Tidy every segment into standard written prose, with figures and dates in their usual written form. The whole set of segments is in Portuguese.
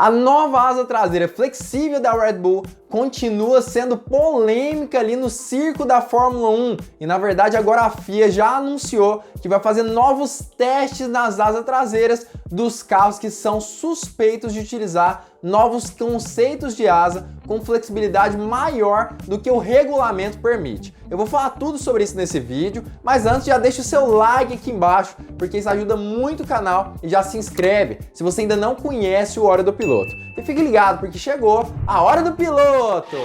A nova asa traseira flexível da Red Bull continua sendo polêmica ali no circo da Fórmula 1 e na verdade agora a FIA já anunciou que vai fazer novos testes nas asas traseiras dos carros que são suspeitos de utilizar novos conceitos de asa com flexibilidade maior do que o regulamento permite. Eu vou falar tudo sobre isso nesse vídeo, mas antes já deixa o seu like aqui embaixo, porque isso ajuda muito o canal, e já se inscreve se você ainda não conhece o Hora do Piloto. E fique ligado porque chegou a Hora do Piloto!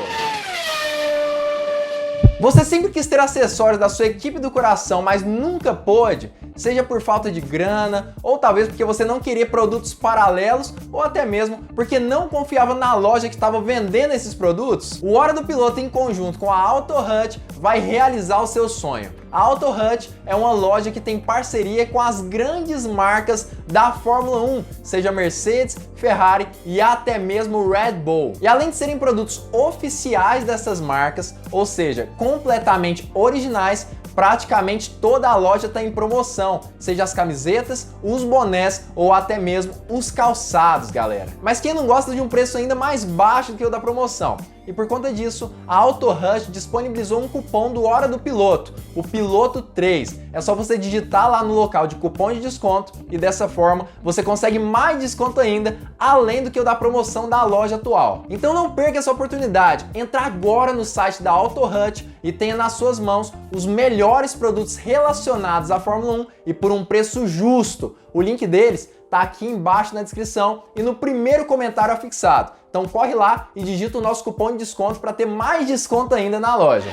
Você sempre quis ter acessórios da sua equipe do coração, mas nunca pôde? Seja por falta de grana, ou talvez porque você não queria produtos paralelos, ou até mesmo porque não confiava na loja que estava vendendo esses produtos? O Hora do Piloto, em conjunto com a Auto Hut, vai realizar o seu sonho. A Auto Hut é uma loja que tem parceria com as grandes marcas da Fórmula 1, seja Mercedes, Ferrari e até mesmo Red Bull. E além de serem produtos oficiais dessas marcas, ou seja, completamente originais, praticamente toda a loja está em promoção, seja as camisetas, os bonés ou até mesmo os calçados, galera. Mas quem não gosta de um preço ainda mais baixo do que o da promoção? E por conta disso, a Auto Hut disponibilizou um cupom do Hora do Piloto, o Piloto 3. É só você digitar lá no local de cupom de desconto e dessa forma você consegue mais desconto ainda, além do que o da promoção da loja atual. Então não perca essa oportunidade. Entra agora no site da Auto Hut e tenha nas suas mãos os melhores produtos relacionados à Fórmula 1 e por um preço justo. O link deles tá aqui embaixo na descrição e no primeiro comentário afixado. Então corre lá e digita o nosso cupom de desconto para ter mais desconto ainda na loja.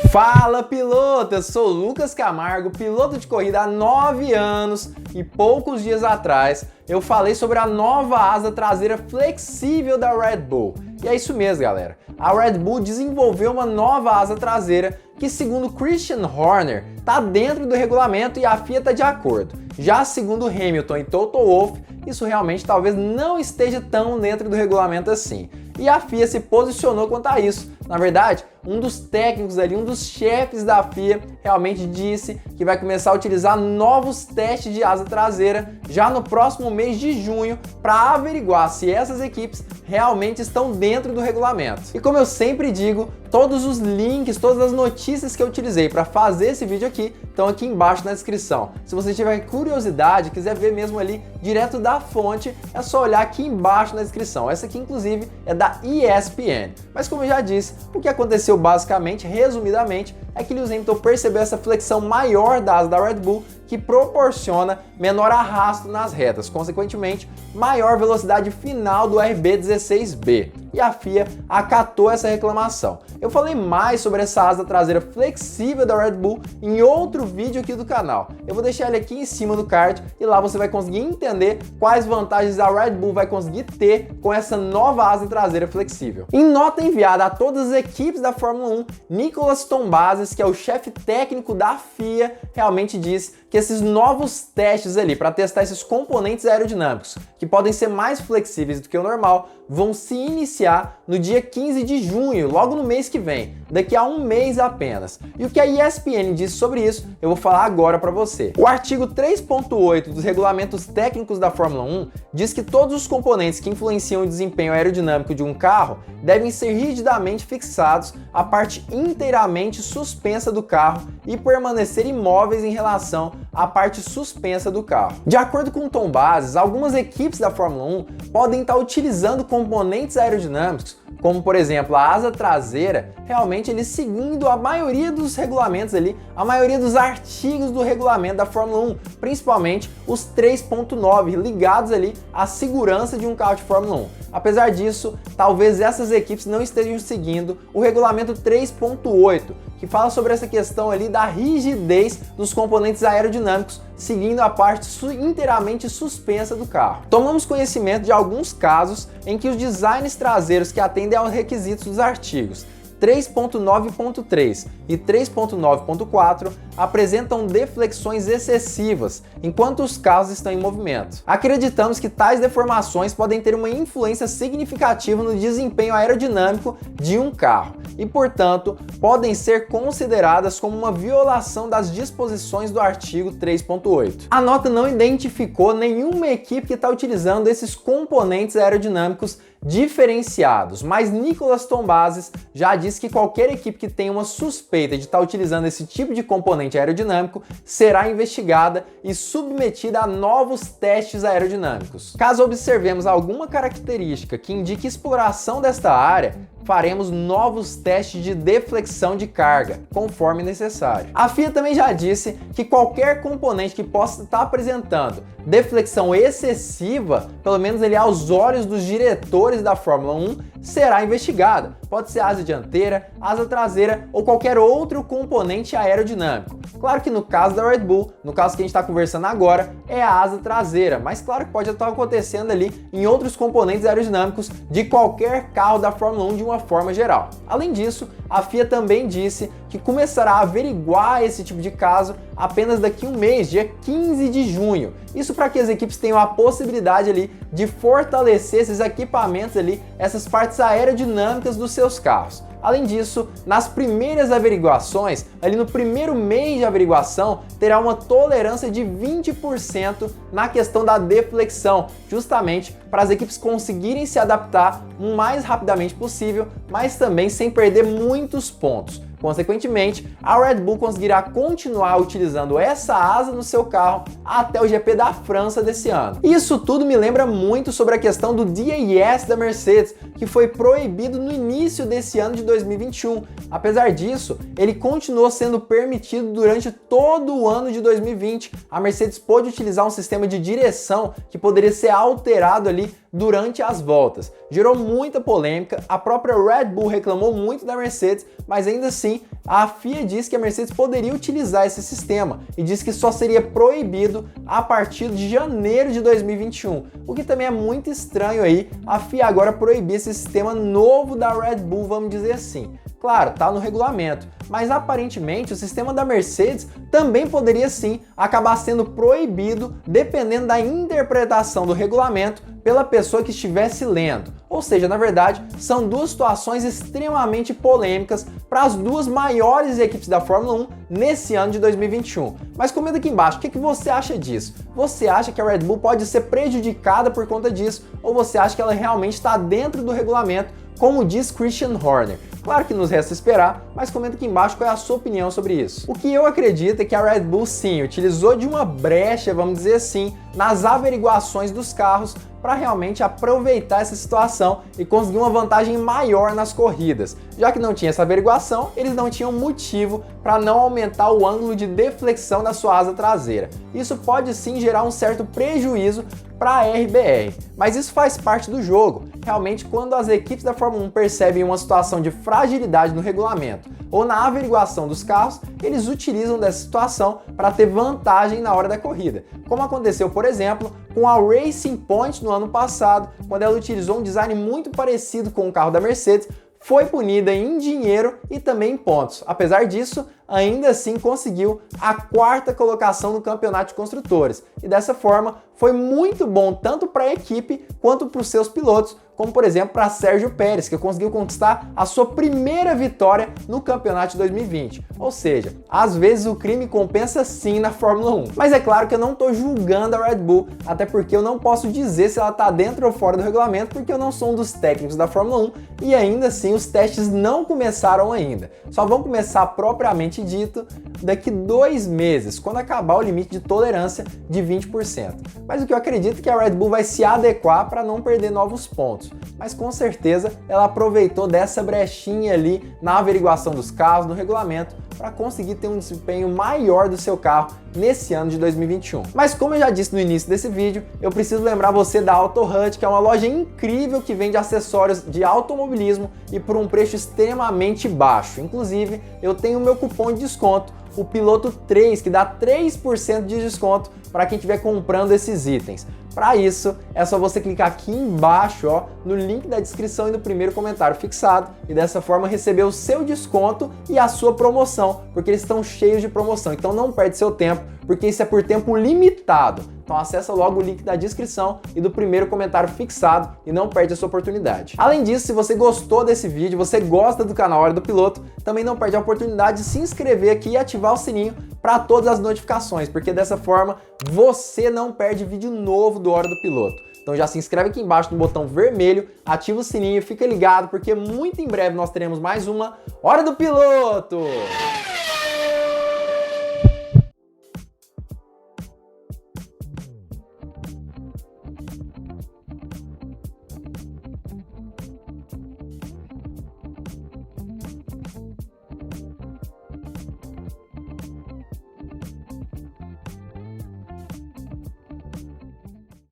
Fala piloto, eu sou o Lucas Camargo, piloto de corrida há 9 anos e poucos dias atrás eu falei sobre a nova asa traseira flexível da Red Bull. E é isso mesmo, galera. A Red Bull desenvolveu uma nova asa traseira que, segundo Christian Horner, está dentro do regulamento e a FIA está de acordo. Já segundo Hamilton e Toto Wolff, isso realmente talvez não esteja tão dentro do regulamento assim. E a FIA se posicionou quanto a isso. Na verdade, um dos técnicos ali, um dos chefes da FIA, realmente disse que vai começar a utilizar novos testes de asa traseira já no próximo mês de junho para averiguar se essas equipes realmente estão dentro do regulamento. E como eu sempre digo, todos os links, todas as notícias que eu utilizei para fazer esse vídeo aqui estão aqui embaixo na descrição. Se você tiver curiosidade, quiser ver mesmo ali direto da fonte, é só olhar aqui embaixo na descrição. Essa aqui, inclusive, é da ESPN. Mas como eu já disse, o que aconteceu basicamente, resumidamente, é que Lewis Hamilton percebeu essa flexão maior da asa da Red Bull, que proporciona menor arrasto nas retas, consequentemente, maior velocidade final do RB16B. E a FIA acatou essa reclamação. Eu falei mais sobre essa asa traseira flexível da Red Bull em outro vídeo aqui do canal. Eu vou deixar ele aqui em cima do card e lá você vai conseguir entender quais vantagens a Red Bull vai conseguir ter com essa nova asa traseira flexível. Em nota enviada a todas as equipes da Fórmula 1, Nicolas Tombazis, que é o chefe técnico da FIA, realmente disse que esses novos testes ali para testar esses componentes aerodinâmicos, que podem ser mais flexíveis do que o normal, vão se iniciar no dia 15 de junho, logo no mês que vem, daqui a um mês apenas. E o que a ESPN disse sobre isso, eu vou falar agora para você. O artigo 3.8 dos regulamentos técnicos da Fórmula 1 diz que todos os componentes que influenciam o desempenho aerodinâmico de um carro devem ser rigidamente fixados à parte inteiramente suspensa do carro e permanecer imóveis em relação à parte suspensa do carro. De acordo com Tombazis, algumas equipes da Fórmula 1 podem estar utilizando componentes aerodinâmicos, como por exemplo a asa traseira, realmente eles seguindo a maioria dos regulamentos ali, a maioria dos artigos do regulamento da Fórmula 1, principalmente os 3.9 ligados ali à segurança de um carro de Fórmula 1. Apesar disso, talvez essas equipes não estejam seguindo o regulamento 3.8, que fala sobre essa questão ali da rigidez dos componentes aerodinâmicos, seguindo a parte inteiramente suspensa do carro. Tomamos conhecimento de alguns casos em que os designs traseiros que atendem aos requisitos dos artigos 3.9.3 e 3.9.4 apresentam deflexões excessivas enquanto os carros estão em movimento. Acreditamos que tais deformações podem ter uma influência significativa no desempenho aerodinâmico de um carro. e, portanto, podem ser consideradas como uma violação das disposições do artigo 3.8. A nota não identificou nenhuma equipe que está utilizando esses componentes aerodinâmicos diferenciados, mas Nicolas Tombazis já disse que qualquer equipe que tenha uma suspeita de estar utilizando esse tipo de componente aerodinâmico será investigada e submetida a novos testes aerodinâmicos. Caso observemos alguma característica que indique exploração desta área, faremos novos testes de deflexão de carga, conforme necessário. A FIA também já disse que qualquer componente que possa estar apresentando deflexão excessiva, pelo menos ali aos olhos dos diretores da Fórmula 1, será investigada. Pode ser asa dianteira, asa traseira ou qualquer outro componente aerodinâmico. Claro que no caso da Red Bull, no caso que a gente está conversando agora, é a asa traseira, mas claro que pode estar acontecendo ali em outros componentes aerodinâmicos de qualquer carro da Fórmula 1 de uma forma geral. Além disso, a FIA também disse que começará a averiguar esse tipo de caso apenas daqui a um mês, dia 15 de junho. Isso para que as equipes tenham a possibilidade ali de fortalecer esses equipamentos ali, essas partes aerodinâmicas dos seus carros. Além disso, nas primeiras averiguações, ali no primeiro mês de averiguação, terá uma tolerância de 20% na questão da deflexão, justamente para as equipes conseguirem se adaptar o mais rapidamente possível, mas também sem perder muitos pontos. Consequentemente, a Red Bull conseguirá continuar utilizando essa asa no seu carro até o GP da França desse ano. Isso tudo me lembra muito sobre a questão do DAS da Mercedes, que foi proibido no início desse ano de 2021. Apesar disso, ele continuou sendo permitido durante todo o ano de 2020. A Mercedes pôde utilizar um sistema de direção que poderia ser alterado ali durante as voltas. Gerou muita polêmica, a própria Red Bull reclamou muito da Mercedes, mas ainda assim a FIA disse que a Mercedes poderia utilizar esse sistema e disse que só seria proibido a partir de janeiro de 2021, o que também é muito estranho aí a FIA agora proibir esse sistema novo da Red Bull, vamos dizer assim. Claro, tá no regulamento, mas aparentemente o sistema da Mercedes também poderia sim acabar sendo proibido dependendo da interpretação do regulamento pela pessoa que estivesse lendo. Ou seja, na verdade, são duas situações extremamente polêmicas para as duas maiores equipes da Fórmula 1 nesse ano de 2021. Mas comenta aqui embaixo, o que você acha disso? Você acha que a Red Bull pode ser prejudicada por conta disso? Ou você acha que ela realmente está dentro do regulamento, como diz Christian Horner? Claro que nos resta esperar, mas comenta aqui embaixo qual é a sua opinião sobre isso. O que eu acredito é que a Red Bull sim utilizou de uma brecha, vamos dizer assim, nas averiguações dos carros para realmente aproveitar essa situação e conseguir uma vantagem maior nas corridas. Já que não tinha essa averiguação, eles não tinham motivo para não aumentar o ângulo de deflexão da sua asa traseira. Isso pode sim gerar um certo prejuízo para a RBR, mas isso faz parte do jogo. Realmente, quando as equipes da Fórmula 1 percebem uma situação de fragilidade no regulamento ou na averiguação dos carros, eles utilizam dessa situação para ter vantagem na hora da corrida, como aconteceu, por exemplo, com a Racing Point no ano passado, quando ela utilizou um design muito parecido com o carro da Mercedes, foi punida em dinheiro e também em pontos. Apesar disso, ainda assim conseguiu a 4ª colocação no campeonato de construtores. E dessa forma, foi muito bom tanto para a equipe quanto para os seus pilotos, como por exemplo para Sérgio Pérez, que conseguiu conquistar a sua primeira vitória no campeonato de 2020. Ou seja, às vezes o crime compensa sim na Fórmula 1. Mas é claro que eu não estou julgando a Red Bull, até porque eu não posso dizer se ela está dentro ou fora do regulamento, porque eu não sou um dos técnicos da Fórmula 1 e ainda assim os testes não começaram ainda. Só vão começar propriamente dito daqui 2 meses, quando acabar o limite de tolerância de 20%. Mas o que eu acredito é que a Red Bull vai se adequar para não perder novos pontos. Mas com certeza ela aproveitou dessa brechinha ali na averiguação dos carros, no regulamento, para conseguir ter um desempenho maior do seu carro nesse ano de 2021. Mas como eu já disse no início desse vídeo, eu preciso lembrar você da AutoHut, que é uma loja incrível que vende acessórios de automobilismo e por um preço extremamente baixo. Inclusive, eu tenho o meu cupom de desconto, o Piloto 3, que dá 3% de desconto para quem estiver comprando esses itens. Para isso, é só você clicar aqui embaixo, ó, no link da descrição e no primeiro comentário fixado, e dessa forma receber o seu desconto e a sua promoção, porque eles estão cheios de promoção. Então não perde seu tempo, porque isso é por tempo limitado. Então acessa logo o link da descrição e do primeiro comentário fixado e não perde essa oportunidade. Além disso, se você gostou desse vídeo, você gosta do canal Hora do Piloto, também não perde a oportunidade de se inscrever aqui e ativar o sininho para todas as notificações, porque dessa forma você não perde vídeo novo do Hora do Piloto. Então já se inscreve aqui embaixo no botão vermelho, ativa o sininho, fica ligado, porque muito em breve nós teremos mais uma Hora do Piloto!